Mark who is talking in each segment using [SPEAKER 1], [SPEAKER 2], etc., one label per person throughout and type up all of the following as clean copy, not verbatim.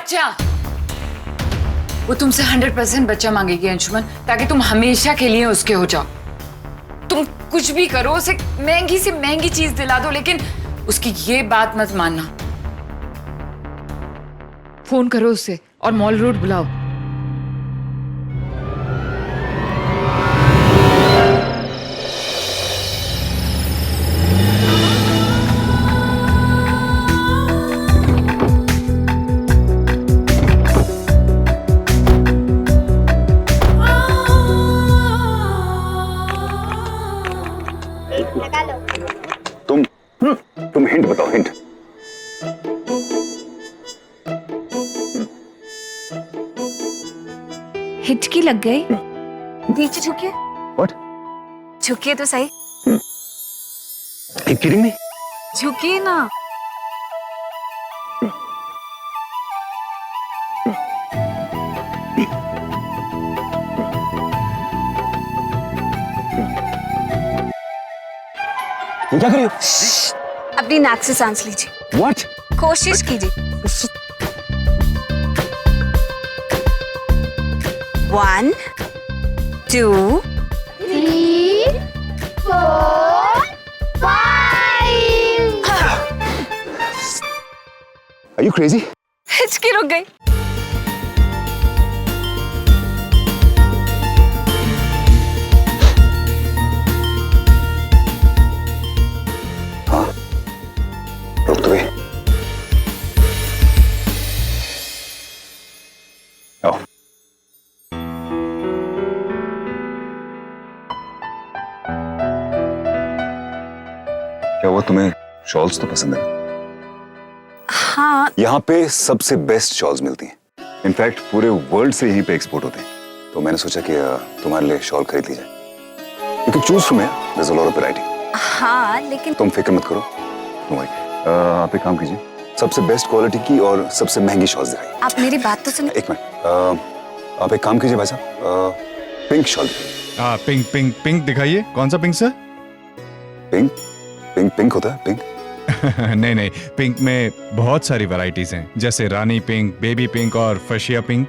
[SPEAKER 1] बच्चा। वो तुमसे 100% बच्चा मांगेगी अंशुमन, ताकि तुम हमेशा के लिए उसके हो जाओ। तुम कुछ भी करो, उसे महंगी से महंगी चीज दिला दो, लेकिन उसकी ये बात मत मानना। फोन करो उसे और मॉल रोड बुलाओ।
[SPEAKER 2] तुम हिंट बताओ, हिंट।
[SPEAKER 3] हिचकी लग गई। नीचे झुकिए।
[SPEAKER 2] What?
[SPEAKER 3] झुकिए तो सही।
[SPEAKER 2] Are you kidding me?
[SPEAKER 3] झुकिए ना।
[SPEAKER 2] ये क्या कर रही हो?
[SPEAKER 3] अपनी नाक से सांस लीजिए।
[SPEAKER 2] What?
[SPEAKER 3] कोशिश कीजिए। 1 2
[SPEAKER 4] 3 4 5
[SPEAKER 2] Are you crazy?
[SPEAKER 3] हिचकी रुक गई।
[SPEAKER 2] हाँ, रुक तो गई। आओ। क्या हुआ, तुम्हें शॉल्स तो पसंद है?
[SPEAKER 3] हाँ,
[SPEAKER 2] यहाँ पे सबसे बेस्ट शॉल्स मिलती हैं। इनफैक्ट पूरे वर्ल्ड से यहीं पे एक्सपोर्ट होते हैं। तो मैंने सोचा कि तुम्हारे लिए शॉल खरीद ली जाए। You can choose from here. There's a lot of variety.
[SPEAKER 3] हाँ, लेकिन
[SPEAKER 2] तुम फिक्र मत करो। Don't worry. आप एक काम कीजिए, सबसे बेस्ट क्वालिटी की और सबसे महंगी शॉल्स दिखाइए।
[SPEAKER 3] आप मेरी बात तो सुनिए।
[SPEAKER 2] एक मिनट, आप एक काम कीजिए भाई साहब, पिंक शॉल।
[SPEAKER 5] हाँ, पिंक पिंक पिंक दिखाइए। कौन सा pink sir?
[SPEAKER 2] Pink pink pink होता है पिंक?
[SPEAKER 5] नहीं नहीं, पिंक में बहुत सारी वैरायटीज हैं, जैसे रानी पिंक, बेबी पिंक और फशिया पिंक।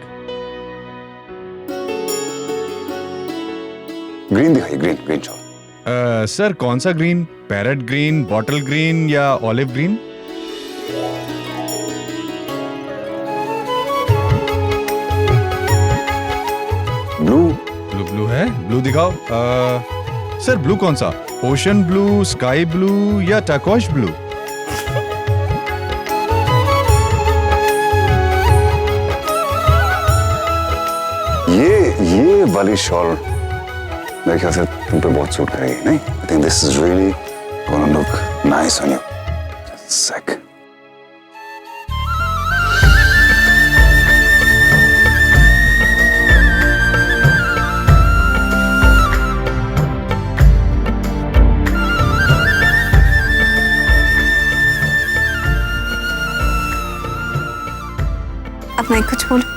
[SPEAKER 2] ग्रीन दिखाइए, ग्रीन ग्रीन शॉल।
[SPEAKER 5] सर कौन सा green? Parrot green, bottle green या olive green?
[SPEAKER 2] Blue.
[SPEAKER 5] Blue blue है, ब्लू दिखाओ। सर ब्लू कौन सा? ओशन ब्लू, स्काई ब्लू या टर्कोइश ब्लू?
[SPEAKER 2] ये वाली शॉल मेरे ख्याल से तुम पे बहुत सूट करेगी, नहीं? I think this is really gonna look nice on you. सेक।
[SPEAKER 3] अब मैं कुछ बोलूं?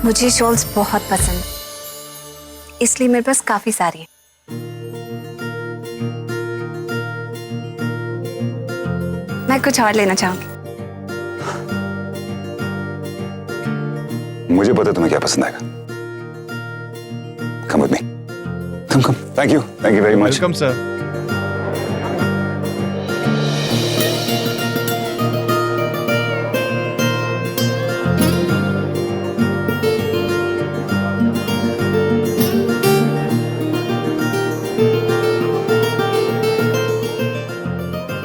[SPEAKER 3] मुझे शॉल्स बहुत पसंद, इसलिए मेरे पास काफी सारी है। मैं कुछ और लेना चाहूंगी।
[SPEAKER 2] मुझे पता है तुम्हें क्या पसंद आएगा। Come with me, come. Thank you very much.
[SPEAKER 5] Welcome sir.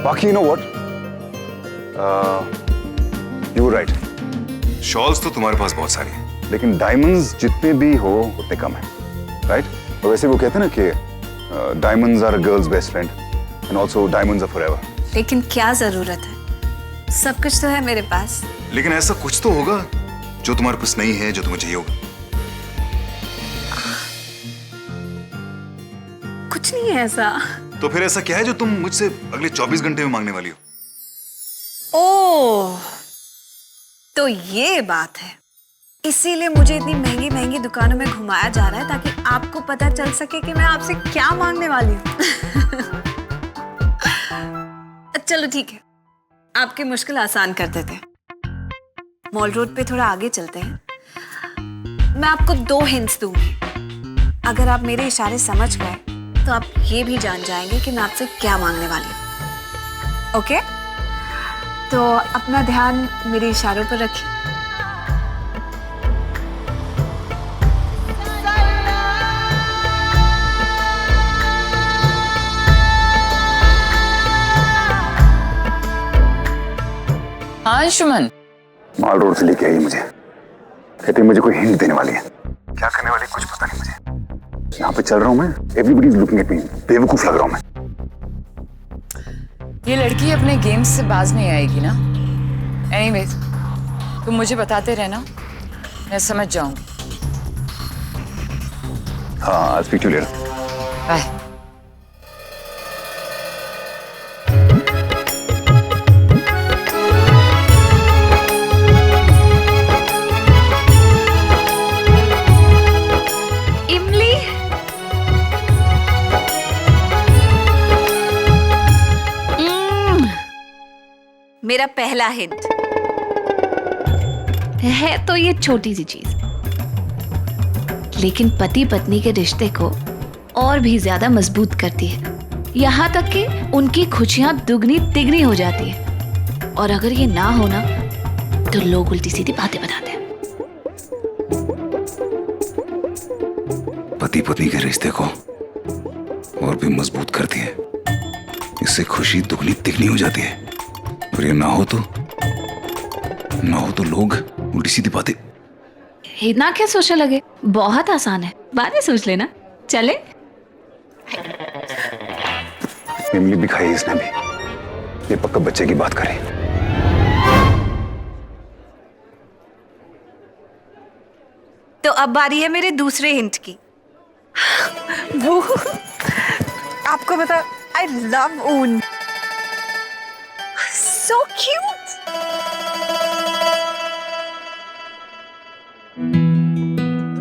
[SPEAKER 2] बाकी you know what, you were right, shawls तो तुम्हारे पास बहुत सारी हैं, लेकिन डायमंड्स जितने भी हो उतने कम है, राइट? तो वैसे वो कहते हैं ना कि diamonds are a girl's best friend and also diamonds are forever.
[SPEAKER 3] लेकिन क्या जरूरत है, सब कुछ तो है मेरे पास।
[SPEAKER 2] लेकिन ऐसा कुछ तो होगा जो तुम्हारे पास नहीं है, जो तुम्हें चाहिए होगा।
[SPEAKER 3] कुछ नहीं है ऐसा।
[SPEAKER 2] तो फिर ऐसा क्या है जो तुम मुझसे अगले 24 घंटे में मांगने वाली हो?
[SPEAKER 3] ओह, तो ये बात है। इसीलिए मुझे इतनी महंगी महंगी दुकानों में घुमाया जा रहा है, ताकि आपको पता चल सके कि मैं आपसे क्या मांगने वाली हूँ। चलो ठीक है, आपकी मुश्किल आसान कर देते हैं। मॉल रोड पे थोड़ा आगे चलते हैं। मैं आपको 2 हिंट्स दूंगी। अगर आप मेरे इशारे समझ गए तो आप ये भी जान जाएंगे कि मैं आपसे क्या मांगने वाली हूँ। ओके? तो अपना ध्यान मेरे इशारों पर रखिए।
[SPEAKER 1] हाँ अंशुमन,
[SPEAKER 2] मॉल रोड से लेके आई मुझे, कहती मुझे कोई हिंट देने वाली है। क्या करने वाली कुछ पता नहीं मुझे। यहाँ पे चल रहा हूँ मैं, everybody is looking at me, बेवकूफ लग रहा हूँ मैं।
[SPEAKER 1] ये लड़की अपने गेम्स से बाज नहीं आएगी ना। एनीवेज, तुम मुझे बताते रहना, मैं समझ जाऊंगी।
[SPEAKER 2] हाँ, I'll speak to you later.
[SPEAKER 1] Bye.
[SPEAKER 3] इमली, मेरा पहला हिंट
[SPEAKER 6] है तो ये छोटी सी चीज, लेकिन पति पत्नी के रिश्ते को और भी ज्यादा मजबूत करती है। यहाँ तक कि उनकी खुशियां दुगनी तिगनी हो जाती है। और अगर ये ना हो ना तो लोग उल्टी सीधी बातें बताते हैं।
[SPEAKER 2] पति पत्नी के रिश्ते को और भी मजबूत करती है, इससे खुशी दुगनी तिगनी हो जाती है। और ये ना हो तो लोग उल्टी सीधी बातें।
[SPEAKER 6] इतना क्या सोचने लगे, बहुत आसान है, बातें सोच लेना। चले?
[SPEAKER 2] इमली भी खाई इसने भी, ये पक्का बच्चे की बात करे।
[SPEAKER 3] तो अब बारी है मेरे दूसरे हिंट की। वो आपको बता, आई लव ऊन, सो क्यूट।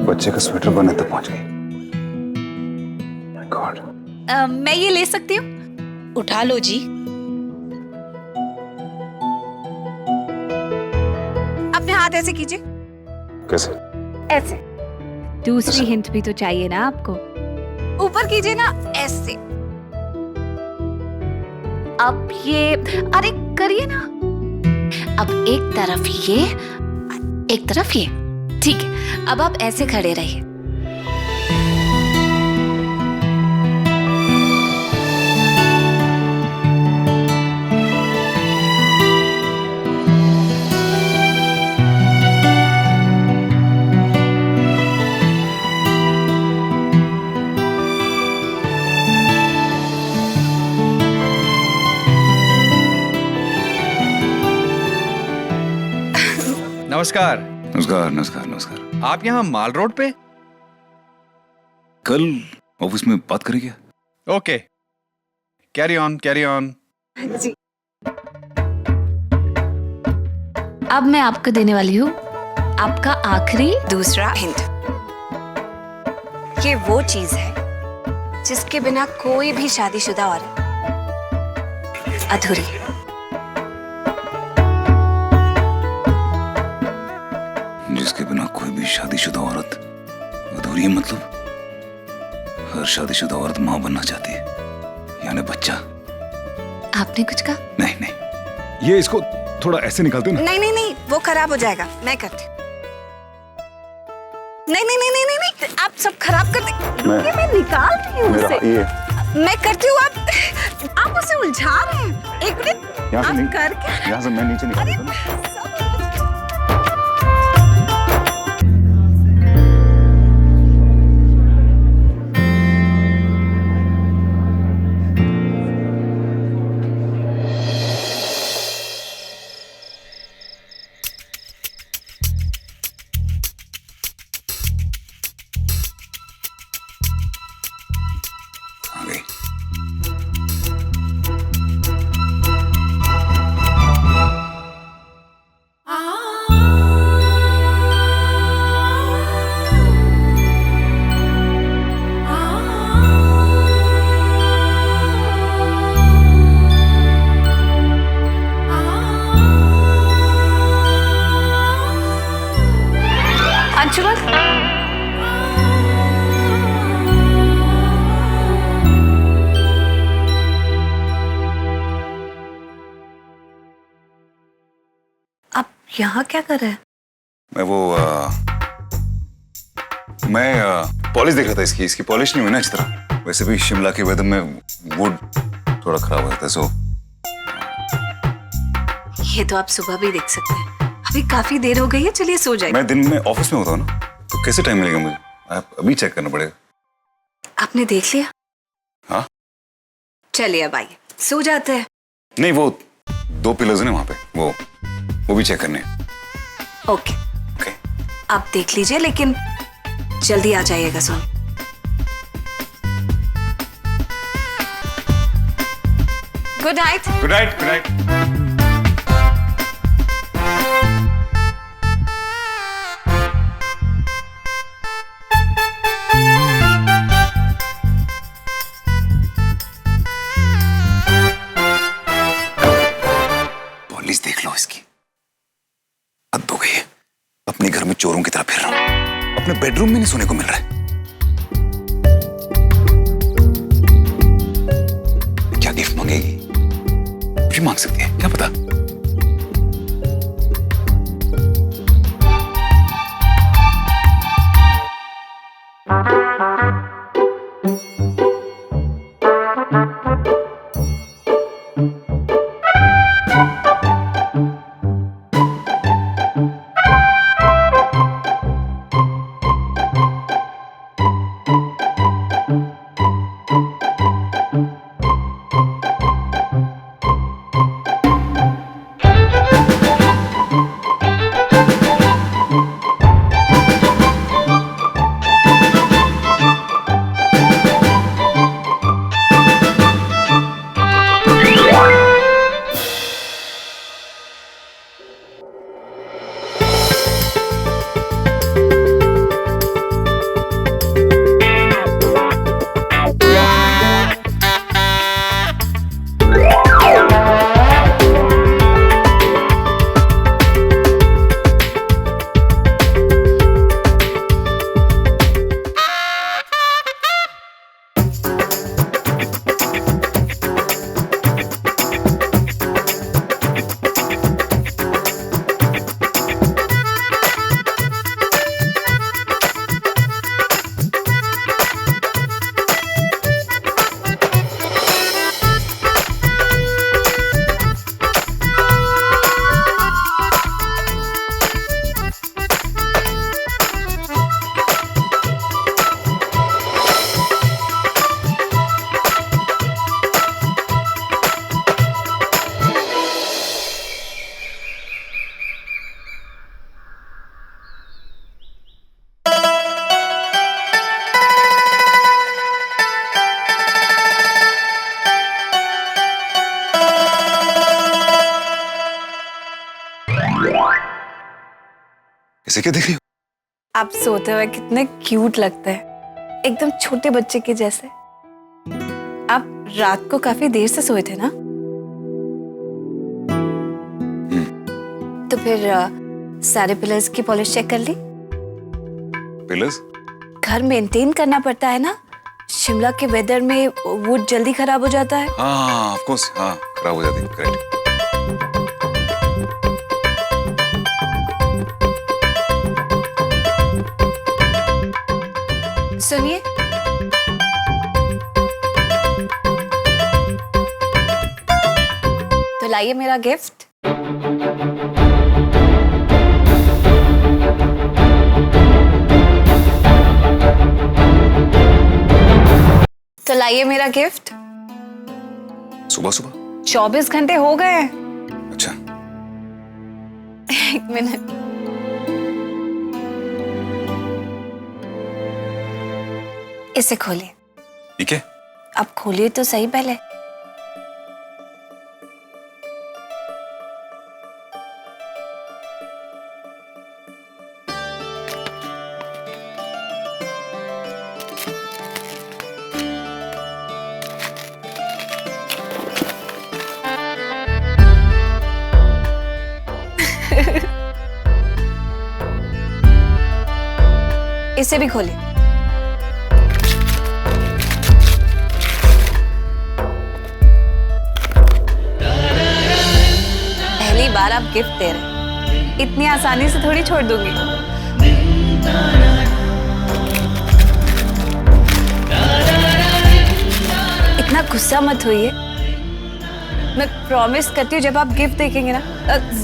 [SPEAKER 2] बच्चे का स्वेटर बने तक पहुंच गई। My God.
[SPEAKER 3] मैं ये ले सकती हूँ?
[SPEAKER 7] उठा लो जी।
[SPEAKER 3] अपने हाथ ऐसे कीजिए।
[SPEAKER 2] कैसे?
[SPEAKER 3] ऐसे।
[SPEAKER 6] दूसरी हिंट भी तो चाहिए ना आपको।
[SPEAKER 3] ऊपर कीजिए ना, ऐसे।
[SPEAKER 6] अब ये, अरे करिए ना। अब एक तरफ ये, एक तरफ ये। ठीक है, अब आप ऐसे खड़े रहिए।
[SPEAKER 5] नमस्कार।
[SPEAKER 2] नमस्कार नमस्कार नमस्कार।
[SPEAKER 5] आप यहाँ माल रोड पे?
[SPEAKER 2] कल ऑफिस में बात करें क्या?
[SPEAKER 5] Okay, carry on carry on.
[SPEAKER 3] जी।
[SPEAKER 6] अब मैं आपको देने वाली हूँ आपका आखिरी
[SPEAKER 3] दूसरा हिंट। ये वो चीज है जिसके बिना कोई भी शादीशुदा औरत अधूरी है।
[SPEAKER 2] जिसके बिना कोई भी शादीशुदा औरत अधूरी है, मतलब हर शादीशुदा औरत मां बनना चाहती है, यानी बच्चा।
[SPEAKER 6] आपने कुछ कहा?
[SPEAKER 2] नहीं नहीं, ये इसको थोड़ा ऐसे निकालते ना।
[SPEAKER 3] नहीं नहीं नहीं, वो खराब हो जाएगा, मैं करती हूँ। नहीं नहीं नहीं नहीं नहीं नहीं, आप सब खराब कर दे। मैं निकालती हूँ उसे। मैं करती हूँ, आप उसे उलझा रहे हैं। एक मिनट,
[SPEAKER 2] यहाँ से
[SPEAKER 3] आप
[SPEAKER 2] नहीं,
[SPEAKER 3] करके।
[SPEAKER 2] यहाँ से मैं नीचे निकाल
[SPEAKER 3] अरे
[SPEAKER 2] देता हूँ।
[SPEAKER 3] सब
[SPEAKER 2] आ गई।
[SPEAKER 3] यहाँ क्या कर रहे हैं?
[SPEAKER 2] मैं पॉलिश देख रहा था इसकी पॉलिश नहीं हुई ना अच्छी तरह। वैसे भी शिमला के वेदर में वुड थोड़ा खराब हो जाता है, सो
[SPEAKER 3] ये तो आप सुबह भी देख सकते हैं। अभी काफी देर हो गई है, चलिए सो जाइए।
[SPEAKER 2] मैं दिन में ऑफिस में होता हूँ ना, तो कैसे टाइम मिलेगा मुझे? आप अभी चेक करना पड़ेगा।
[SPEAKER 3] आपने देख लिया?
[SPEAKER 2] हाँ
[SPEAKER 3] चलिए अब आइए, सो जाते हैं।
[SPEAKER 2] नहीं, वो 2 पिलर्स हैं वहां पे, वो भी चेक करने हैं।
[SPEAKER 3] ओके,
[SPEAKER 2] ओके
[SPEAKER 3] आप देख लीजिए, लेकिन जल्दी आ जाइएगा सोने। Good night.
[SPEAKER 2] Good night. Good night. Polish देख लो इसकी, हद हो गई है। अपने घर में चोरों की तरह फिर रहा हूं, अपने बेडरूम में नहीं सोने को मिल रहा है। क्या गिफ्ट मांगेगी? कुछ भी मांग सकती है, क्या पता। ऐसे क्या देख रही हो?
[SPEAKER 3] आप सोते हुए कितने क्यूट लगते हैं, एकदम छोटे बच्चे के जैसे। आप रात को काफी देर से सोए थे ना? तो फिर सारे पिलर्स की पॉलिश चेक कर ली?
[SPEAKER 2] पिलर्स?
[SPEAKER 3] घर मेंटेन करना पड़ता है ना, शिमला के वेदर में वुड जल्दी खराब हो जाता है।
[SPEAKER 2] हाँ ऑफ कोर्स, हाँ खराब हो जाती है, करेक्ट।
[SPEAKER 3] सुनिए, तो लाइए मेरा गिफ्ट। तो लाइए मेरा गिफ्ट।
[SPEAKER 2] सुबह सुबह
[SPEAKER 3] 24 घंटे हो गए हैं।
[SPEAKER 2] अच्छा,
[SPEAKER 3] एक मिनट। इसे खोलिए।
[SPEAKER 2] ठीक है।
[SPEAKER 3] अब खोलिए तो सही पहले। इसे भी खोलिए। पहली बार आप गिफ्ट दे रहे हैं। इतनी आसानी से थोड़ी छोड़ दूंगी। इतना गुस्सा मत होइए। मैं प्रॉमिस करती हूँ जब आप गिफ्ट देखेंगे ना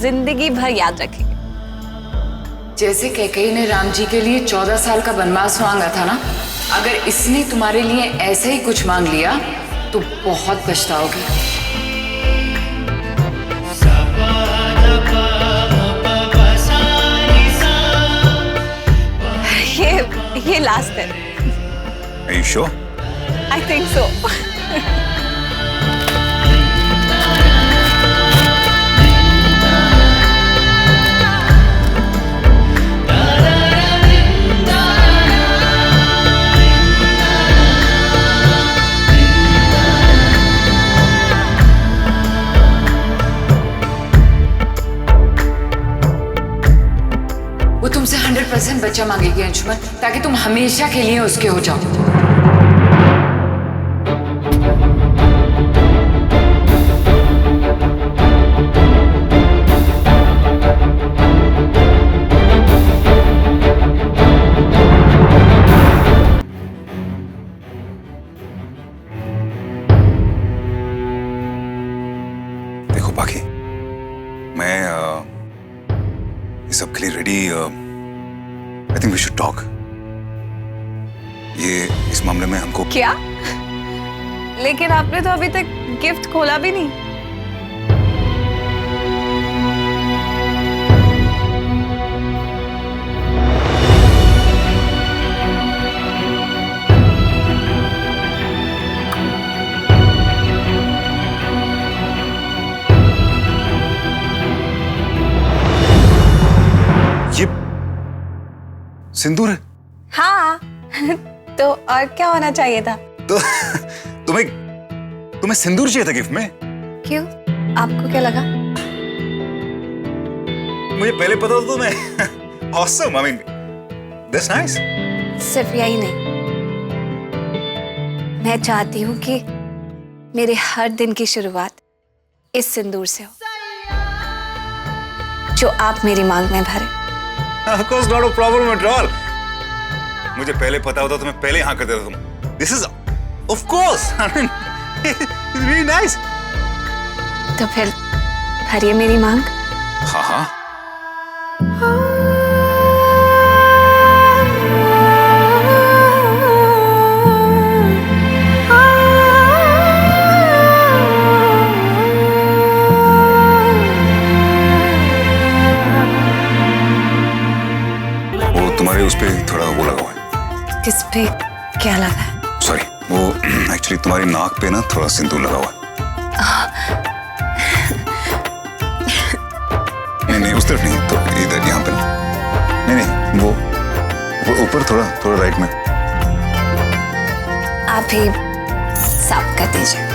[SPEAKER 3] जिंदगी भर याद रखेंगे।
[SPEAKER 1] जैसे कैकेयी ने राम जी के लिए 14 साल का वनवास मांगा था ना, अगर इसने तुम्हारे लिए ऐसे ही कुछ मांग लिया तो बहुत पछताओगे।
[SPEAKER 3] ये लास्ट है।
[SPEAKER 2] Are you sure?
[SPEAKER 3] I think so.
[SPEAKER 1] वो तुमसे 100% बच्चा मांगेगी अंशुमन, ताकि तुम हमेशा के लिए उसके हो जाओ।
[SPEAKER 2] देखो बाकी मैं इस सब के लिए ready. I think we should talk. ये इस मामले में हमको
[SPEAKER 3] क्या? लेकिन आपने तो अभी तक गिफ्ट खोला भी नहीं।
[SPEAKER 2] ये सिंदूर है?
[SPEAKER 3] हाँ तो और क्या होना चाहिए था?
[SPEAKER 2] तो तुम्हें सिंदूर चाहिए था गिफ्ट में?
[SPEAKER 3] क्यों? आपको क्या लगा?
[SPEAKER 2] मुझे पहले पता था तो मैं awesome, I mean, that's nice.
[SPEAKER 3] सिर्फ यही नहीं, मैं चाहती हूँ कि मेरे हर दिन की शुरुआत इस सिंदूर से हो जो आप मेरी मांग में भरे।
[SPEAKER 2] Of course, not a problem at all. मुझे पहले पता होता तो मैं पहले हाँ कर देता तुम। This is, of course, I mean, it's really nice.
[SPEAKER 3] तो फिर भरिए मेरी मांग।
[SPEAKER 2] हाँ हाँ। वो तुम्हारे उस पे थोड़ा वो लगा हुआ है।
[SPEAKER 3] किस पे क्या लगा है?
[SPEAKER 2] सॉरी, वो एक्चुअली तुम्हारी नाक पे ना थोड़ा सिंदूर लगा हुआ है। नहीं उस तरफ नहीं, तो इधर यहाँ पे ना। नहीं वो ऊपर थोड़ा राइट में।
[SPEAKER 3] आप ही साफ कर दीजिए।